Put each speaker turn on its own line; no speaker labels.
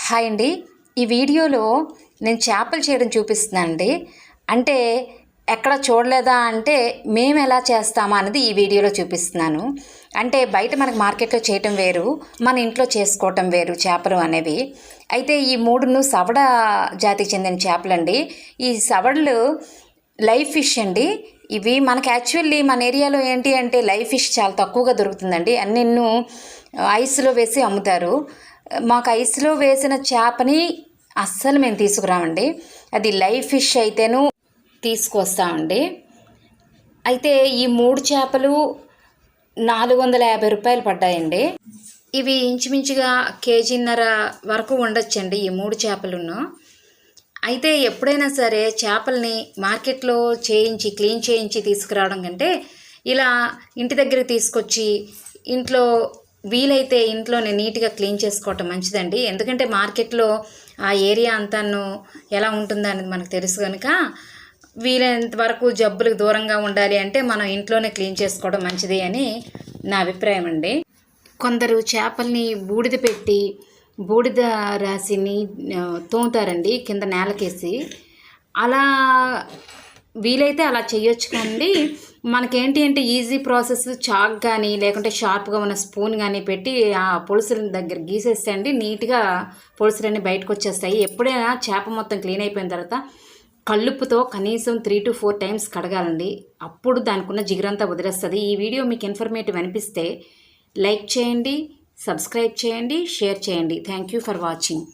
Hi అండి. ఈ వీడియోలో నేను చేపలు చేయడం చూపిస్తున్నానండి. అంటే ఎక్కడ చూడలేదా అంటే మేము ఎలా చేస్తామా అనేది ఈ వీడియోలో చూపిస్తున్నాను. అంటే బయట మనకు మార్కెట్లో చేయటం వేరు, మన ఇంట్లో చేసుకోవటం వేరు చేపలు అనేవి. అయితే ఈ మూడును సవడ జాతికి చెందిన చేపలండి. ఈ సవడలు లైవ్ ఫిష్ అండి. ఇవి మనకి యాక్చువల్లీ మన ఏరియాలో ఏంటి అంటే లైవ్ ఫిష్ చాలా తక్కువగా దొరుకుతుందండి. అన్నెన్నో ఐస్లో వేసి అమ్ముతారు. మాకు ఐస్లో వేసిన చేపని అస్సలు మేము తీసుకురామండి. అది లైవ్ ఫిష్ అయితేను తీసుకొస్తామండి. అయితే ఈ 3 చేపలు 450 రూపాయలు పడ్డాయండి. ఇవి ఇంచుమించుగా కేజీన్నర వరకు ఉండొచ్చండి ఈ 3 చేపలును. అయితే ఎప్పుడైనా సరే చేపల్ని మార్కెట్లో క్లీన్ చేయించి తీసుకురావడం కంటే ఇలా ఇంటి దగ్గరికి తీసుకొచ్చి ఇంట్లో వీలైతే ఇంట్లోనే నీట్గా క్లీన్ చేసుకోవటం మంచిదండి. ఎందుకంటే మార్కెట్లో ఆ ఏరియా అంతాను ఎలా ఉంటుందో అనేది మనకు తెలుసు కనుక వీలైనంత వరకు జబ్బులకు దూరంగా ఉండాలి అంటే మనం ఇంట్లోనే క్లీన్ చేసుకోవడం మంచిది అని నా అభిప్రాయం అండి. కొందరు చేపల్ని బూడిద పెట్టి బూడిద రాసిని తోముతారండి కింద నేలకేసి. అలా వీలైతే అలా చేయొచ్చు. కానీ మనకేంటి అంటే ఈజీ ప్రాసెస్ చాక్ కానీ లేకుంటే షార్ప్గా ఉన్న స్పూన్ కానీ పెట్టి ఆ పొలుసుల దగ్గర గీసేస్తే అండి నీట్గా పొలుసులన్నీ బయటకు వచ్చేస్తాయి. ఎప్పుడైనా చేప మొత్తం క్లీన్ అయిపోయిన తర్వాత కల్లుప్పుతో కనీసం 3 to 4 టైమ్స్ కడగాలండి. అప్పుడు దానికి ఉన్న జిగురంతా వదిలేస్తుంది. ఈ వీడియో మీకు ఇన్ఫర్మేటివ్ అనిపిస్తే లైక్ చేయండి, సబ్స్క్రైబ్ చేయండి, షేర్ చేయండి. Thank you for watching.